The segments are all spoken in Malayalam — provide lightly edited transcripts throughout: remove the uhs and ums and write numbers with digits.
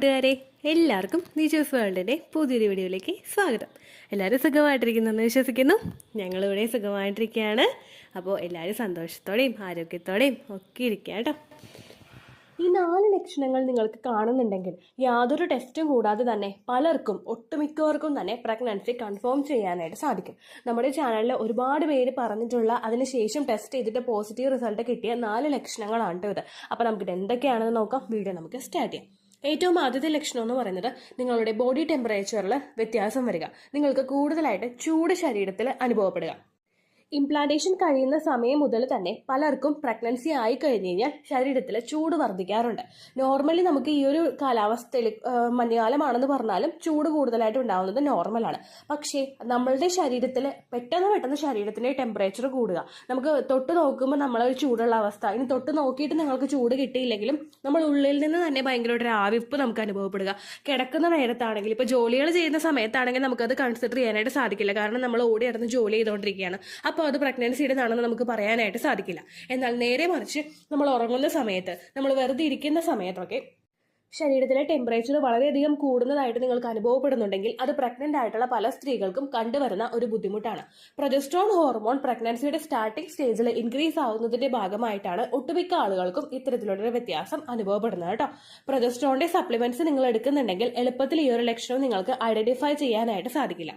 കൂട്ടുകാരെ, എല്ലാവർക്കും നീച്ചൂസ് വേൾഡിൻ്റെ പുതിയൊരു വീഡിയോയിലേക്ക് സ്വാഗതം. എല്ലാവരും സുഖമായിട്ടിരിക്കുന്നെന്ന് വിശ്വസിക്കുന്നു. ഞങ്ങളിവിടെ സുഖമായിട്ടിരിക്കുകയാണ്. അപ്പോൾ എല്ലാവരും സന്തോഷത്തോടെയും ആരോഗ്യത്തോടെയും ഒക്കെ ഇരിക്കുക കേട്ടോ. ഈ 4 ലക്ഷണങ്ങൾ നിങ്ങൾക്ക് കാണുന്നുണ്ടെങ്കിൽ യാതൊരു ടെസ്റ്റും കൂടാതെ തന്നെ പലർക്കും ഒട്ടുമിക്കവർക്കും തന്നെ പ്രഗ്നൻസി കൺഫേം ചെയ്യാനായിട്ട് സാധിക്കും. നമ്മുടെ ചാനലിൽ ഒരുപാട് പേര് പറഞ്ഞിട്ടുള്ള അതിനുശേഷം ടെസ്റ്റ് ചെയ്തിട്ട് പോസിറ്റീവ് റിസൾട്ട് കിട്ടിയ 4 ലക്ഷണങ്ങളാണ് ഇത്. അപ്പോൾ നമുക്കിത് എന്തൊക്കെയാണെന്ന് നോക്കാം. വീഡിയോ നമുക്ക് സ്റ്റാർട്ട് ചെയ്യാം. ഏറ്റവും ആദ്യത്തെ ലക്ഷണം എന്ന് പറയുന്നത് നിങ്ങളുടെ ബോഡി ടെമ്പറേച്ചറിൽ വ്യത്യാസം വരിക. നിങ്ങൾക്ക് കൂടുതലായിട്ട് ചൂട് ശരീരത്തിൽ അനുഭവപ്പെടുക. ഇംപ്ലാന്റേഷൻ കഴിയുന്ന സമയം മുതൽ തന്നെ പലർക്കും പ്രഗ്നൻസി ആയി കഴിഞ്ഞ് കഴിഞ്ഞാൽ ശരീരത്തിൽ ചൂട് വർദ്ധിക്കാറുണ്ട്. നോർമലി നമുക്ക് ഈ ഒരു കാലാവസ്ഥയിൽ മഞ്ഞുകാലമാണെന്ന് പറഞ്ഞാലും ചൂട് കൂടുതലായിട്ട് ഉണ്ടാവുന്നത് നോർമലാണ്. പക്ഷേ നമ്മളുടെ ശരീരത്തിൽ പെട്ടെന്ന് ശരീരത്തിന്റെ ടെമ്പറേച്ചർ കൂടുക. നമുക്ക് തൊട്ട് നോക്കുമ്പോൾ നമ്മളൊരു ചൂടുള്ള അവസ്ഥ, ഇനി തൊട്ട് നോക്കിയിട്ട് നിങ്ങൾക്ക് ചൂട് കിട്ടിയില്ലെങ്കിലും നമ്മൾ ഉള്ളിൽ നിന്ന് തന്നെ ഭയങ്കരമായിട്ട് ആവിപ്പ് നമുക്ക് അനുഭവപ്പെടുക. കിടക്കുന്ന നേരത്താണെങ്കിൽ ഇപ്പോൾ ജോലികൾ ചെയ്യുന്ന സമയത്താണെങ്കിൽ നമുക്കത് കൺസിഡർ ചെയ്യാനായിട്ട് സാധിക്കില്ല. കാരണം നമ്മൾ ഓടി നടന്ന് ജോലി ചെയ്തുകൊണ്ടിരിക്കുകയാണ്. അപ്പോൾ അത് പ്രഗ്നൻസിയുടേതാണെന്ന് നമുക്ക് പറയാനായിട്ട് സാധിക്കില്ല. എന്നാൽ നേരെ മറിച്ച് നമ്മൾ ഉറങ്ങുന്ന സമയത്ത്, നമ്മൾ വെറുതെ ഇരിക്കുന്ന സമയത്തൊക്കെ ശരീരത്തിലെ ടെമ്പറേച്ചർ വളരെയധികം കൂടുന്നതായിട്ട് നിങ്ങൾക്ക് അനുഭവപ്പെടുന്നുണ്ടെങ്കിൽ അത് പ്രഗ്നന്റ് ആയിട്ടുള്ള പല സ്ത്രീകൾക്കും കണ്ടുവരുന്ന ഒരു ബുദ്ധിമുട്ടാണ്. പ്രൊജസ്ട്രോൺ ഹോർമോൺ പ്രഗ്നൻസിയുടെ സ്റ്റാർട്ടിംഗ് സ്റ്റേജിൽ ഇൻക്രീസ് ആവുന്നതിന്റെ ഭാഗമായിട്ടാണ് ഒട്ടുമിക്ക ആളുകൾക്കും ഇത്തരത്തിലുള്ളൊരു വ്യത്യാസം അനുഭവപ്പെടുന്നത് കേട്ടോ. പ്രൊജസ്ട്രോണിന്റെ സപ്ലിമെന്റ്സ് നിങ്ങൾ എടുക്കുന്നുണ്ടെങ്കിൽ എളുപ്പത്തിൽ ഈ ഒരു ലക്ഷണം നിങ്ങൾക്ക് ഐഡന്റിഫൈ ചെയ്യാനായിട്ട് സാധിക്കില്ല.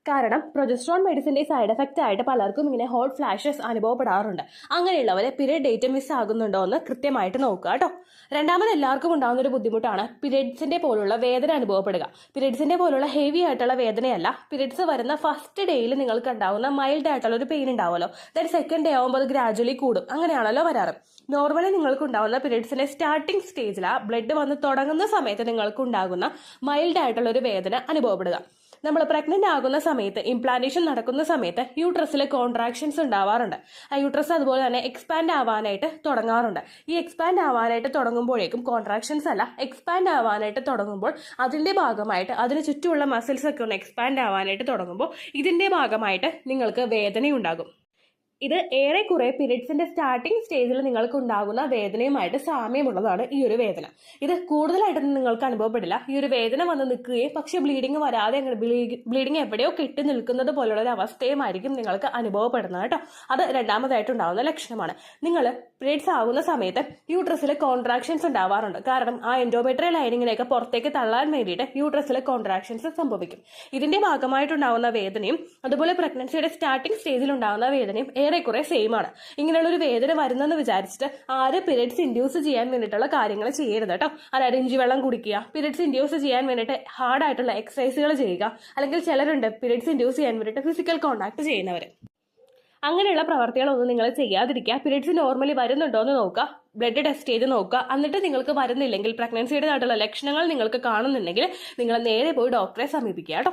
കാരണം പ്രൊജസ്ട്രോൺ മെഡിസിന്റെ സൈഡ് എഫക്റ്റ് ആയിട്ട് പലർക്കും ഇങ്ങനെ ഹോട്ട് ഫ്ലാഷസ് അനുഭവപ്പെടാറുണ്ട്. അങ്ങനെയുള്ളവരെ പീരിയഡ് ഡേറ്റ് മിസ് ആകുന്നുണ്ടോ എന്ന് കൃത്യമായിട്ട് നോക്കുക കേട്ടോ. രണ്ടാമത് എല്ലാവർക്കും ഉണ്ടാകുന്ന ഒരു ബുദ്ധിമുട്ടാണ് പീരിയഡ്സിന്റെ പോലുള്ള വേദന അനുഭവപ്പെടുക. പീരിയഡ്സിന്റെ പോലുള്ള ഹെവി ആയിട്ടുള്ള വേദനയല്ല, പീരിയഡ്സ് വരുന്ന ഫസ്റ്റ് ഡേയിൽ നിങ്ങൾക്ക് ഉണ്ടാകുന്ന മൈൽഡ് ആയിട്ടുള്ള ഒരു പെയിൻ ഉണ്ടാവുമല്ലോ, ദാറ്റ് സെക്കൻഡ് ഡേ ആകുമ്പോൾ അത് ഗ്രാജുവലി കൂടും. അങ്ങനെയാണല്ലോ വരാറ്. നോർമലി നിങ്ങൾക്ക് ഉണ്ടാകുന്ന പീരിയഡ്സിന്റെ സ്റ്റാർട്ടിംഗ് സ്റ്റേജിൽ ആ ബ്ലഡ് വന്ന് തുടങ്ങുന്ന സമയത്ത് നിങ്ങൾക്ക് ഉണ്ടാകുന്ന മൈൽഡ് ആയിട്ടുള്ള ഒരു വേദന അനുഭവപ്പെടുക. നമ്മൾ പ്രഗ്നന്റ് ആകുന്ന സമയത്ത്, ഇംപ്ലാന്റേഷൻ നടക്കുന്ന സമയത്ത് യൂട്രസിൽ കോൺട്രാക്ഷൻസ് ഉണ്ടാവാറുണ്ട്. ആ യൂട്രസ് അതുപോലെ തന്നെ എക്സ്പാൻഡ് ആവാനായിട്ട് തുടങ്ങാറുണ്ട്. ഈ എക്സ്പാൻഡ് ആവാനായിട്ട് തുടങ്ങുമ്പോഴേക്കും കോൺട്രാക്ഷൻസ് അല്ല, എക്സ്പാൻഡ് ആവാനായിട്ട് തുടങ്ങുമ്പോൾ അതിന്റെ ഭാഗമായിട്ട് അതിന് ചുറ്റുമുള്ള മസിൽസ് ഒക്കെ ഒന്ന് എക്സ്പാൻഡ് ആവാനായിട്ട് തുടങ്ങുമ്പോൾ ഇതിന്റെ ഭാഗമായിട്ട് നിങ്ങൾക്ക് വേദനയുണ്ടാകും. ഇത് ഏറെക്കുറെ പീരിയഡ്സിന്റെ സ്റ്റാർട്ടിംഗ് സ്റ്റേജിൽ നിങ്ങൾക്ക് ഉണ്ടാകുന്ന വേദനയുമായിട്ട് സാമ്യമുള്ളതാണ് ഈ ഒരു വേദന. ഇത് കൂടുതലായിട്ടൊന്നും നിങ്ങൾക്ക് അനുഭവപ്പെടില്ല. ഈ ഒരു വേദന വന്ന് നിൽക്കുകയും പക്ഷെ ബ്ലീഡിങ് വരാതെ ബ്ലീഡിങ് എവിടെയോ കെട്ടി നിൽക്കുന്നത് പോലുള്ള ഒരു അവസ്ഥയുമായിരിക്കും നിങ്ങൾക്ക് അനുഭവപ്പെടുന്നത് കേട്ടോ. അത് രണ്ടാമതായിട്ടുണ്ടാകുന്ന ലക്ഷണമാണ്. നിങ്ങൾ പീരിയഡ്സ് ആകുന്ന സമയത്ത് യൂട്രസിൽ കോൺട്രാക്ഷൻസ് ഉണ്ടാവാറുണ്ട്. കാരണം ആ എൻഡോമെട്രിയൽ ലൈനിങ്ങിനെയൊക്കെ പുറത്തേക്ക് തള്ളാൻ വേണ്ടിയിട്ട് യൂട്രസിൽ കോൺട്രാക്ഷൻസ് സംഭവിക്കും. ഇതിന്റെ ഭാഗമായിട്ടുണ്ടാകുന്ന വേദനയും അതുപോലെ പ്രഗ്നൻസിയുടെ സ്റ്റാർട്ടിംഗ് സ്റ്റേജിൽ ഉണ്ടാകുന്ന വേദനയും ഏറെക്കുറെ സെയിം ആണ്. ഇങ്ങനെയുള്ളൊരു വേദന വരുന്നെന്ന് വിചാരിച്ചിട്ട് ആര് പീരിയഡ്സ് ഇൻഡ്യൂസ് ചെയ്യാൻ വേണ്ടിയിട്ടുള്ള കാര്യങ്ങൾ ചെയ്യരുത് കേട്ടോ. അതായത് ഇഞ്ചി വെള്ളം കുടിക്കുക, പീരിയഡ്സ് ഇൻഡ്യൂസ് ചെയ്യാൻ വേണ്ടിയിട്ട് ഹാർഡായിട്ടുള്ള എക്സസൈസുകൾ ചെയ്യുക, അല്ലെങ്കിൽ ചിലരുണ്ട് പീരിയഡ്സ് ഇൻഡ്യൂസ് ചെയ്യാൻ വേണ്ടിയിട്ട് ഫിസിക്കൽ കോൺടാക്ട് ചെയ്യുന്നവർ. അങ്ങനെയുള്ള പ്രവർത്തികളൊന്നും നിങ്ങൾ ചെയ്യാതിരിക്കുക. പീരിയഡ്സ് നോർമലി വരുന്നുണ്ടോ എന്ന് നോക്കുക, ബ്ലഡ് ടെസ്റ്റ് ചെയ്ത് നോക്കുക. എന്നിട്ട് നിങ്ങൾക്ക് വരുന്നില്ലെങ്കിൽ, പ്രഗ്നൻസിയുടേതായിട്ടുള്ള ലക്ഷണങ്ങൾ നിങ്ങൾക്ക് കാണുന്നുണ്ടെങ്കിൽ നിങ്ങൾ നേരെ പോയി ഡോക്ടറെ സമീപിക്കുക കേട്ടോ.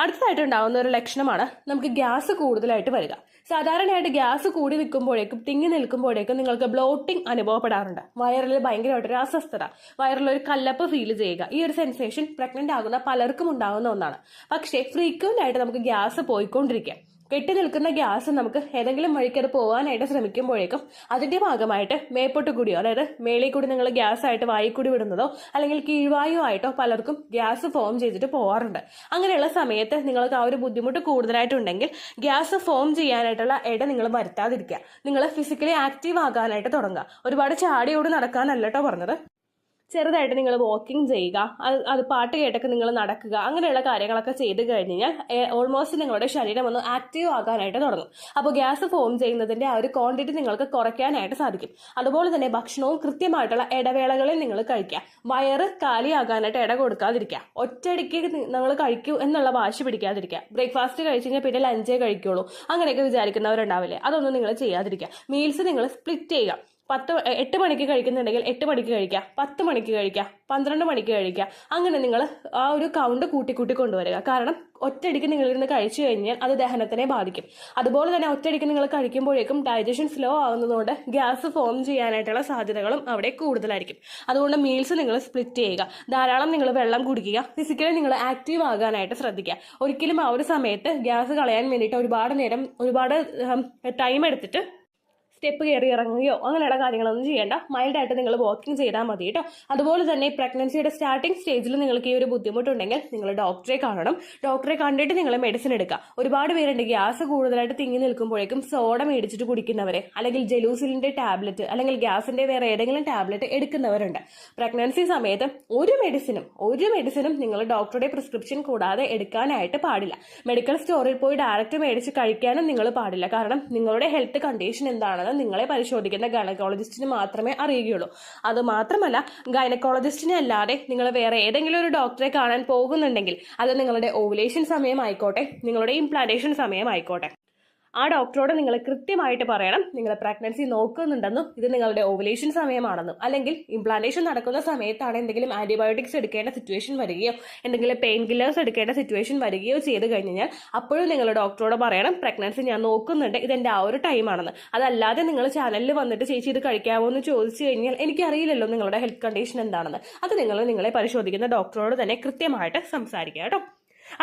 അടുത്തതായിട്ടുണ്ടാകുന്ന ഒരു ലക്ഷണമാണ് നമുക്ക് ഗ്യാസ് കൂടുതലായിട്ട് വരിക. സാധാരണയായിട്ട് ഗ്യാസ് കൂടി നിൽക്കുമ്പോഴേക്കും, തിങ്ങി നിൽക്കുമ്പോഴേക്കും നിങ്ങൾക്ക് ബ്ലോട്ടിംഗ് അനുഭവപ്പെടാറുണ്ട്. വയറിൽ ഭയങ്കരമായിട്ടൊരു അസ്വസ്ഥത, വയറിലൊരു കല്ലപ്പ് ഫീൽ ചെയ്യുക. ഈ ഒരു സെൻസേഷൻ പ്രഗ്നന്റ് ആകുന്ന പലർക്കും ഉണ്ടാകുന്ന ഒന്നാണ്. പക്ഷേ ഫ്രീക്വന്റ് ആയിട്ട് നമുക്ക് ഗ്യാസ് പോയിക്കൊണ്ടിരിക്കുക. കെട്ടി നിൽക്കുന്ന ഗ്യാസ് നമുക്ക് ഏതെങ്കിലും വഴിക്ക് അത് പോകാനായിട്ട് ശ്രമിക്കുമ്പോഴേക്കും അതിന്റെ ഭാഗമായിട്ട് മേപ്പോട്ട് കൂടിയോ, അതായത് മേളിൽ കൂടി നിങ്ങൾ ഗ്യാസ് ആയിട്ട് വായിക്കൂടി വിടുന്നതോ അല്ലെങ്കിൽ കീഴ്വായു ആയിട്ടോ പലർക്കും ഗ്യാസ് ഫോം ചെയ്തിട്ട് പോകാറുണ്ട്. അങ്ങനെയുള്ള സമയത്ത് നിങ്ങൾക്ക് ആ ഒരു ബുദ്ധിമുട്ട് കൂടുതലായിട്ടുണ്ടെങ്കിൽ ഗ്യാസ് ഫോം ചെയ്യാനായിട്ടുള്ള ഇട നിങ്ങൾ വരുത്താതിരിക്കുക. നിങ്ങൾ ഫിസിക്കലി ആക്റ്റീവ് ആകാനായിട്ട് തുടങ്ങുക. ഒരുപാട് ചാടിയോട് നടക്കാനല്ല കേട്ടോ പറഞ്ഞത്. ചെറുതായിട്ട് നിങ്ങൾ വാക്കിംഗ് ചെയ്യുക, അത് പാട്ട് കേട്ടൊക്കെ നിങ്ങൾ നടക്കുക. അങ്ങനെയുള്ള കാര്യങ്ങളൊക്കെ ചെയ്ത് കഴിഞ്ഞ് കഴിഞ്ഞാൽ ഓൾമോസ്റ്റ് നിങ്ങളുടെ ശരീരം ഒന്ന് ആക്റ്റീവ് ആകാനായിട്ട് തുടങ്ങും. അപ്പോൾ ഗ്യാസ് ഫോം ചെയ്യുന്നതിന്റെ ആ ഒരു ക്വാണ്ടിറ്റി നിങ്ങൾക്ക് കുറയ്ക്കാനായിട്ട് സാധിക്കും. അതുപോലെ തന്നെ ഭക്ഷണവും കൃത്യമായിട്ടുള്ള ഇടവേളകളിൽ നിങ്ങൾ കഴിക്കുക. വയറ് കാലിയാകാനായിട്ട് ഇട കൊടുക്കാതിരിക്കുക. ഒറ്റയടിക്ക് നിങ്ങൾ കഴിക്കൂ എന്നുള്ള വാശി പിടിക്കാതിരിക്കുക. ബ്രേക്ക്ഫാസ്റ്റ് കഴിച്ച് കഴിഞ്ഞാൽ പിന്നെ ലഞ്ചേ കഴിക്കുള്ളൂ അങ്ങനെയൊക്കെ വിചാരിക്കുന്നവരുണ്ടാവില്ലേ, അതൊന്നും നിങ്ങൾ ചെയ്യാതിരിക്കുക. മീൽസ് നിങ്ങൾ സ്പ്ലിറ്റ് ചെയ്യുക. 8 മണിക്ക് കഴിക്കുന്നുണ്ടെങ്കിൽ 8 മണിക്ക് കഴിക്കുക, 10 മണിക്ക് കഴിക്കുക, 12 മണിക്ക് കഴിക്കുക. അങ്ങനെ നിങ്ങൾ ആ ഒരു കൗണ്ട് കൂട്ടി കൊണ്ടുവരിക. കാരണം ഒറ്റയടിക്ക് നിങ്ങളിരുന്ന് കഴിച്ചു കഴിഞ്ഞാൽ അത് ദഹനത്തിനെ ബാധിക്കും. അതുപോലെ തന്നെ ഒറ്റയടിക്ക് നിങ്ങൾ കഴിക്കുമ്പോഴേക്കും ഡൈജഷൻ സ്ലോ ആവുന്നതുകൊണ്ട് ഗ്യാസ് ഫോം ചെയ്യാനായിട്ടുള്ള സാധ്യതകളും അവിടെ കൂടുതലായിരിക്കും. അതുകൊണ്ട് മീൽസ് നിങ്ങൾ സ്പ്ലിറ്റ് ചെയ്യുക. ധാരാളം നിങ്ങൾ വെള്ളം കുടിക്കുക. ഫിസിക്കലി നിങ്ങൾ ആക്റ്റീവ് ആകാനായിട്ട് ശ്രദ്ധിക്കുക. ഒരിക്കലും ആ ഒരു സമയത്ത് ഗ്യാസ് കളയാൻ വേണ്ടിയിട്ട് ഒരുപാട് ടൈം എടുത്തിട്ട് സ്റ്റെപ്പ് കയറി ഇറങ്ങുകയോ അങ്ങനെയുള്ള കാര്യങ്ങളൊന്നും ചെയ്യേണ്ട. മൈൽഡായിട്ട് നിങ്ങൾ വാക്കിംഗ് ചെയ്താൽ മതി കേട്ടോ. അതുപോലെ തന്നെ പ്രഗ്നൻസിയുടെ സ്റ്റാർട്ടിംഗ് സ്റ്റേജിൽ നിങ്ങൾക്ക് ഈ ഒരു ബുദ്ധിമുട്ടുണ്ടെങ്കിൽ നിങ്ങൾ ഡോക്ടറെ കാണണം. ഡോക്ടറെ കണ്ടിട്ട് നിങ്ങൾ മെഡിസിൻ എടുക്കുക. ഒരുപാട് പേരുണ്ട് ഗ്യാസ് കൂടുതലായിട്ട് തിങ്ങി നിൽക്കുമ്പോഴേക്കും സോഡ മേടിച്ചിട്ട് കുടിക്കുന്നവരെ, അല്ലെങ്കിൽ ജലൂസിലിന്റെ ടാബ്ലറ്റ് അല്ലെങ്കിൽ ഗ്യാസിന്റെ വേറെ ഏതെങ്കിലും ടാബ്ലറ്റ് എടുക്കുന്നവരുണ്ട്. പ്രഗ്നൻസി സമയത്ത് ഒരു മെഡിസിനും നിങ്ങൾ ഡോക്ടറുടെ പ്രിസ്ക്രിപ്ഷൻ കൂടാതെ എടുക്കാനായിട്ട് പാടില്ല. മെഡിക്കൽ സ്റ്റോറിൽ പോയി ഡയറക്റ്റ് മേടിച്ച് കഴിക്കാനും നിങ്ങൾ പാടില്ല. കാരണം നിങ്ങളുടെ ഹെൽത്ത് കണ്ടീഷൻ എന്താണെന്ന് നിങ്ങളെ പരിശോധിക്കുന്ന ഗൈനക്കോളജിസ്റ്റിന് മാത്രമേ അറിയുകയുള്ളൂ. അത് മാത്രമല്ല, ഗൈനക്കോളജിസ്റ്റിനെ അല്ലാതെ നിങ്ങൾ വേറെ ഏതെങ്കിലും ഒരു ഡോക്ടറെ കാണാൻ പോകുന്നുണ്ടെങ്കിൽ അത് നിങ്ങളുടെ ഓവുലേഷൻ സമയമായിക്കോട്ടെ, നിങ്ങളുടെ ഇംപ്ലാന്റേഷൻ സമയമായിക്കോട്ടെ, ആ ഡോക്ടറോട് നിങ്ങൾ കൃത്യമായിട്ട് പറയണം നിങ്ങൾ പ്രഗ്നൻസി നോക്കുന്നുണ്ടെന്നും ഇത് നിങ്ങളുടെ ഓവുലേഷൻ സമയമാണെന്നും. അല്ലെങ്കിൽ ഇംപ്ലാന്റേഷൻ നടക്കുന്ന സമയത്താണ് എന്തെങ്കിലും ആന്റിബയോട്ടിക്സ് എടുക്കേണ്ട സിറ്റുവേഷൻ വരികയോ എന്തെങ്കിലും പെയിൻ കില്ലേഴ്സ് എടുക്കേണ്ട സിറ്റുവേഷൻ വരികയോ ചെയ്ത് കഴിഞ്ഞാൽ അപ്പോഴും നിങ്ങൾ ഡോക്ടറോട് പറയണം പ്രഗ്നൻസി ഞാൻ നോക്കുന്നുണ്ട്, ഇതെന്റെ ആ ഒരു ടൈമാണെന്ന്. അതല്ലാതെ നിങ്ങൾ ചാനലിൽ വന്നിട്ട് ചേച്ചി ഇത് കഴിക്കാമോ എന്ന് ചോദിച്ചു കഴിഞ്ഞാൽ എനിക്കറിയില്ലല്ലോ നിങ്ങളുടെ ഹെൽത്ത് കണ്ടീഷൻ എന്താണെന്ന്. അത് നിങ്ങളെ പരിശോധിക്കുന്ന ഡോക്ടറോട് തന്നെ കൃത്യമായിട്ട് സംസാരിക്കുക കേട്ടോ.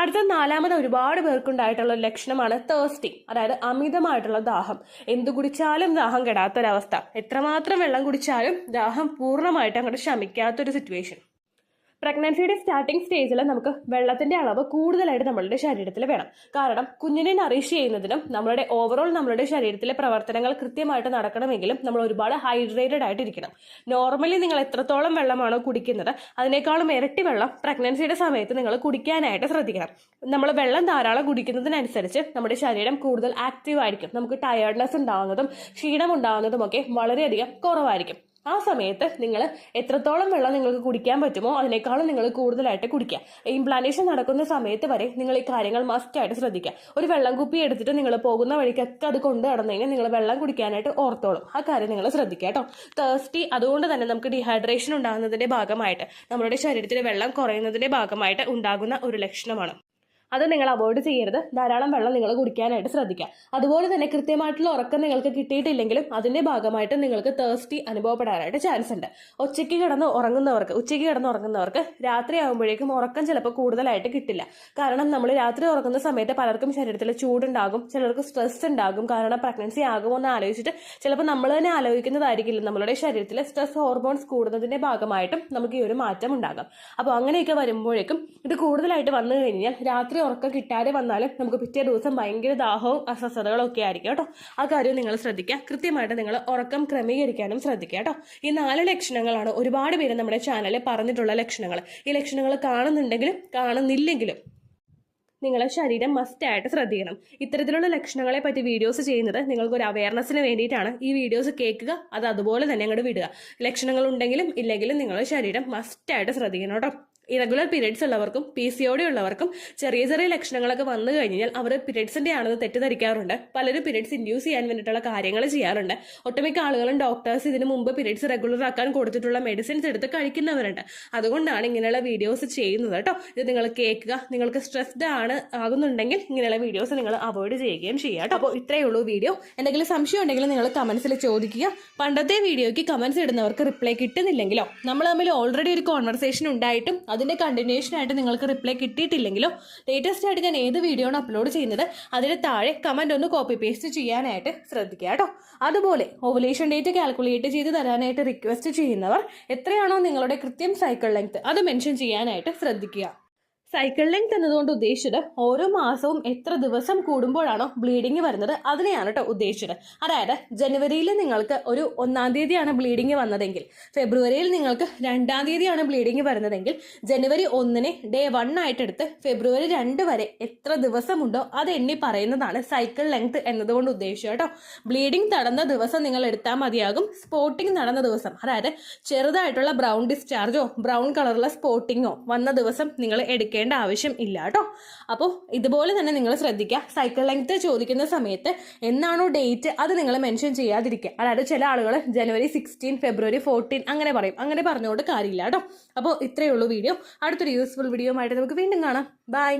അടുത്ത നാലാമത് ഒരുപാട് പേർക്കുണ്ടായിട്ടുള്ള ലക്ഷണമാണ് തേഴ്സ്റ്റി, അതായത് അമിതമായിട്ടുള്ള ദാഹം. എന്തു കുടിച്ചാലും ദാഹം കെടാത്തൊരവസ്ഥ. എത്രമാത്രം വെള്ളം കുടിച്ചാലും ദാഹം പൂർണ്ണമായിട്ട് അങ്ങോട്ട് ശമിക്കാത്തൊരു സിറ്റുവേഷൻ. പ്രഗ്നൻസിയുടെ സ്റ്റാർട്ടിംഗ് സ്റ്റേജിൽ നമുക്ക് വെള്ളത്തിന്റെ അളവ് കൂടുതലായിട്ട് നമ്മളുടെ ശരീരത്തിൽ വേണം. കാരണം കുഞ്ഞിനെ നറിഷ് ചെയ്യുന്നതിനും നമ്മളുടെ ശരീരത്തിലെ പ്രവർത്തനങ്ങൾ കൃത്യമായിട്ട് നടക്കണമെങ്കിലും നമ്മൾ ഒരുപാട് ഹൈഡ്രേറ്റഡ് ആയിട്ടിരിക്കണം. നോർമലി നിങ്ങൾ എത്രത്തോളം വെള്ളമാണോ കുടിക്കുന്നത് അതിനേക്കാളും ഇരട്ടി വെള്ളം പ്രഗ്നൻസിയുടെ സമയത്ത് നിങ്ങൾ കുടിക്കാനായിട്ട് ശ്രദ്ധിക്കണം. നമ്മൾ വെള്ളം ധാരാളം കുടിക്കുന്നതിനനുസരിച്ച് നമ്മുടെ ശരീരം കൂടുതൽ ആക്റ്റീവ് ആയിരിക്കും. നമുക്ക് ടയേർഡ്നെസ് ഉണ്ടാകുന്നതും ക്ഷീണം ഉണ്ടാകുന്നതും ഒക്കെ വളരെയധികം കുറവായിരിക്കും. ആ സമയത്ത് നിങ്ങൾ എത്രത്തോളം വെള്ളം നിങ്ങൾക്ക് കുടിക്കാൻ പറ്റുമോ അതിനേക്കാളും നിങ്ങൾ കൂടുതലായിട്ട് കുടിക്കുക. ഇംപ്ലാന്റേഷൻ നടക്കുന്ന സമയത്ത് വരെ നിങ്ങൾ ഈ കാര്യങ്ങൾ മസ്റ്റായിട്ട് ശ്രദ്ധിക്കുക. ഒരു വെള്ളം കുപ്പി എടുത്തിട്ട് നിങ്ങൾ പോകുന്ന വഴിക്കൊക്കെ അത് കൊണ്ടു നടന്നു കഴിഞ്ഞാൽ നിങ്ങൾ വെള്ളം കുടിക്കാനായിട്ട് ഓർത്തോളും. ആ കാര്യം നിങ്ങൾ ശ്രദ്ധിക്കുക കേട്ടോ. തേഴ്സ്റ്റി അതുകൊണ്ട് തന്നെ നമുക്ക് ഡീഹൈഡ്രേഷൻ ഉണ്ടാകുന്നതിന്റെ ഭാഗമായിട്ട് നമ്മുടെ ശരീരത്തിൽ വെള്ളം കുറയുന്നതിന്റെ ഭാഗമായിട്ട് ഉണ്ടാകുന്ന ഒരു ലക്ഷണമാണ്. അത് നിങ്ങൾ അവോയ്ഡ് ചെയ്യരുത്. ധാരാളം വെള്ളം നിങ്ങൾ കുടിക്കാനായിട്ട് ശ്രദ്ധിക്കുക. അതുപോലെ തന്നെ കൃത്യമായിട്ടുള്ള ഉറക്കം നിങ്ങൾക്ക് കിട്ടിയിട്ടില്ലെങ്കിലും അതിന്റെ ഭാഗമായിട്ട് നിങ്ങൾക്ക് തേഴ്സ്റ്റി അനുഭവപ്പെടാനായിട്ട് ചാൻസ് ഉണ്ട്. ഉച്ചയ്ക്ക് കിടന്ന് ഉറങ്ങുന്നവർക്ക് രാത്രി ആകുമ്പോഴേക്കും ഉറക്കം ചിലപ്പോൾ കൂടുതലായിട്ട് കിട്ടില്ല. കാരണം നമ്മൾ രാത്രി ഉറങ്ങുന്ന സമയത്ത് പലർക്കും ശരീരത്തിൽ ചൂടുണ്ടാകും, ചിലർക്ക് സ്ട്രെസ് ഉണ്ടാകും. കാരണം പ്രഗ്നൻസി ആകുമോ എന്ന് ആലോചിച്ചിട്ട് ചിലപ്പോൾ നമ്മൾ തന്നെ ആലോചിക്കുന്നതായിരിക്കില്ല. നമ്മളുടെ ശരീരത്തിൽ സ്ട്രെസ് ഹോർമോൺസ് കൂടുന്നതിന്റെ ഭാഗമായിട്ടും നമുക്ക് ഈ ഒരു മാറ്റം ഉണ്ടാകാം. അപ്പോൾ അങ്ങനെയൊക്കെ വരുമ്പോഴേക്കും ഇത് കൂടുതലായിട്ട് വന്നു കഴിഞ്ഞാൽ രാത്രി ഉറക്കം കിട്ടാതെ വന്നാലും നമുക്ക് പിറ്റേ ദിവസം ഭയങ്കര ദാഹവും അസ്വസ്ഥതകളും ഒക്കെ ആയിരിക്കും കേട്ടോ. ആ കാര്യം നിങ്ങൾ ശ്രദ്ധിക്കുക. കൃത്യമായിട്ട് നിങ്ങൾ ഉറക്കം ക്രമീകരിക്കാനും ശ്രദ്ധിക്കുക കേട്ടോ. ഈ 4 ലക്ഷണങ്ങളാണ് ഒരുപാട് പേര് നമ്മുടെ ചാനലിൽ പറഞ്ഞിട്ടുള്ള ലക്ഷണങ്ങൾ. ഈ ലക്ഷണങ്ങൾ കാണുന്നുണ്ടെങ്കിലും കാണുന്നില്ലെങ്കിലും നിങ്ങളെ ശരീരം മസ്റ്റായിട്ട് ശ്രദ്ധിക്കണം. ഇത്തരത്തിലുള്ള ലക്ഷണങ്ങളെ പറ്റി വീഡിയോസ് ചെയ്യുന്നത് നിങ്ങൾക്കൊരു അവയർനെസ്സിന് വേണ്ടിയിട്ടാണ്. ഈ വീഡിയോസ് കേൾക്കുക, അത് അതുപോലെ തന്നെ അങ്ങോട്ട് വിടുക. ലക്ഷണങ്ങൾ ഉണ്ടെങ്കിലും ഇല്ലെങ്കിലും നിങ്ങളുടെ ശരീരം മസ്റ്റായിട്ട് ശ്രദ്ധിക്കണം കേട്ടോ. ഇറഗുലർ പീരീഡ്സ് ഉള്ളവർക്കും PCOD ഉള്ളവർക്കും ചെറിയ ചെറിയ ലക്ഷണങ്ങളൊക്കെ വന്നു കഴിഞ്ഞാൽ അവർ പീരീഡ്സിന്റെ ആണെന്ന് തെറ്റിദ്ധരിക്കാറുണ്ട്. പലരും പീരീഡ്സ് ഇൻഡ്യൂസ് ചെയ്യാൻ വേണ്ടിയിട്ടുള്ള കാര്യങ്ങൾ ചെയ്യാറുണ്ട്. ഒട്ടുമിക്ക ആളുകളും ഡോക്ടേഴ്സ് ഇതിനു മുമ്പ് പീരീഡ്സ് റെഗുലർ ആക്കാൻ കൊടുത്തിട്ടുള്ള മെഡിസിൻസ് എടുത്ത് കഴിക്കുന്നവരുണ്ട്. അതുകൊണ്ടാണ് ഇങ്ങനെയുള്ള വീഡിയോസ് ചെയ്യുന്നത് കേട്ടോ. ഇത് നിങ്ങൾ കേൾക്കുക. നിങ്ങൾക്ക് സ്ട്രെസ്ഡ് ആകുന്നുണ്ടെങ്കിൽ ഇങ്ങനെയുള്ള വീഡിയോസ് നിങ്ങൾ അവോയ്ഡ് ചെയ്യുകയും ചെയ്യുക കേട്ടോ. അപ്പോൾ ഇത്രയേ ഉള്ളൂ വീഡിയോ. എന്തെങ്കിലും സംശയം ഉണ്ടെങ്കിൽ നിങ്ങൾ കമന്റ്സിൽ ചോദിക്കുക. പണ്ടത്തെ വീഡിയോയ്ക്ക് കമന്റ്സ് ഇടുന്നവർക്ക് റിപ്ലൈ കിട്ടുന്നില്ലെങ്കിലോ നമ്മൾ തമ്മിൽ ഓൾറെഡി ഒരു കോൺവെർസേഷൻ ഉണ്ടായിട്ടും അതിന്റെ കണ്ടിന്യൂഷൻ ആയിട്ട് നിങ്ങൾക്ക് റിപ്ലൈ കിട്ടിയിട്ടില്ലെങ്കിലോ ലേറ്റസ്റ്റ് ആയിട്ട് ഞാൻ ഏത് വീഡിയോ ആണ് അപ്ലോഡ് ചെയ്യുന്നത് അതിന് താഴെ കമന്റ് ഒന്ന് കോപ്പി പേസ്റ്റ് ചെയ്യാനായിട്ട് ശ്രദ്ധിക്കുക കേട്ടോ. അതുപോലെ ഓവുലേഷൻ ഡേറ്റ് കാൽക്കുലേറ്റ് ചെയ്ത് തരാനായിട്ട് റിക്വസ്റ്റ് ചെയ്യുന്നവർ എത്രയാണോ നിങ്ങളുടെ കൃത്യം സൈക്കിൾ ലെങ്ത് അത് മെൻഷൻ ചെയ്യാനായിട്ട് ശ്രദ്ധിക്കുക. സൈക്കിൾ ലെങ്ത് എന്നതുകൊണ്ട് ഉദ്ദേശിച്ചത് ഓരോ മാസവും എത്ര ദിവസം കൂടുമ്പോഴാണോ ബ്ലീഡിങ് വരുന്നത് അതിനെയാണ് കേട്ടോ ഉദ്ദേശിച്ചത്. അതായത് ജനുവരിയിൽ നിങ്ങൾക്ക് ഒരു 1-ാം തീയതിയാണ് ബ്ലീഡിങ് വന്നതെങ്കിൽ ഫെബ്രുവരിയിൽ നിങ്ങൾക്ക് 2-ാം തീയതിയാണ് ബ്ലീഡിങ് വരുന്നതെങ്കിൽ ജനുവരി 1-നെ ഡേ 1 ആയിട്ടെടുത്ത് ഫെബ്രുവരി 2 വരെ എത്ര ദിവസമുണ്ടോ അത് എണ്ണി പറയുന്നതാണ് സൈക്കിൾ ലെങ്ത് എന്നതുകൊണ്ട് ഉദ്ദേശിച്ചത് കേട്ടോ. ബ്ലീഡിങ് നടന്ന ദിവസം നിങ്ങൾ എടുത്താൽ മതിയാകും. സ്പോട്ടിങ് നടന്ന ദിവസം, അതായത് ചെറുതായിട്ടുള്ള ബ്രൗൺ ഡിസ്ചാർജോ ബ്രൗൺ കളറുള്ള സ്പോട്ടിങ്ങോ വന്ന ദിവസം നിങ്ങൾ എടുക്കുക ആവശ്യം ഇല്ല കേട്ടോ. അപ്പോൾ ഇതുപോലെ തന്നെ നിങ്ങൾ ശ്രദ്ധിക്കുക. സൈക്കിൾ ലെങ്ത് ചോദിക്കുന്ന സമയത്ത് എന്നാണോ ഡേറ്റ് അത് നിങ്ങൾ മെൻഷൻ ചെയ്യാതിരിക്കുക. അതായത് ചില ആളുകൾ ജനുവരി 16 ഫെബ്രുവരി 14 അങ്ങനെ പറയും. അങ്ങനെ പറഞ്ഞുകൊണ്ട് കാര്യമില്ല കേട്ടോ. അപ്പോൾ ഇത്രയേ ഉള്ളൂ വീഡിയോ. അടുത്തൊരു യൂസ്ഫുൾ വീഡിയോ ആയിട്ട് നമുക്ക് വീണ്ടും കാണാം. ബൈ.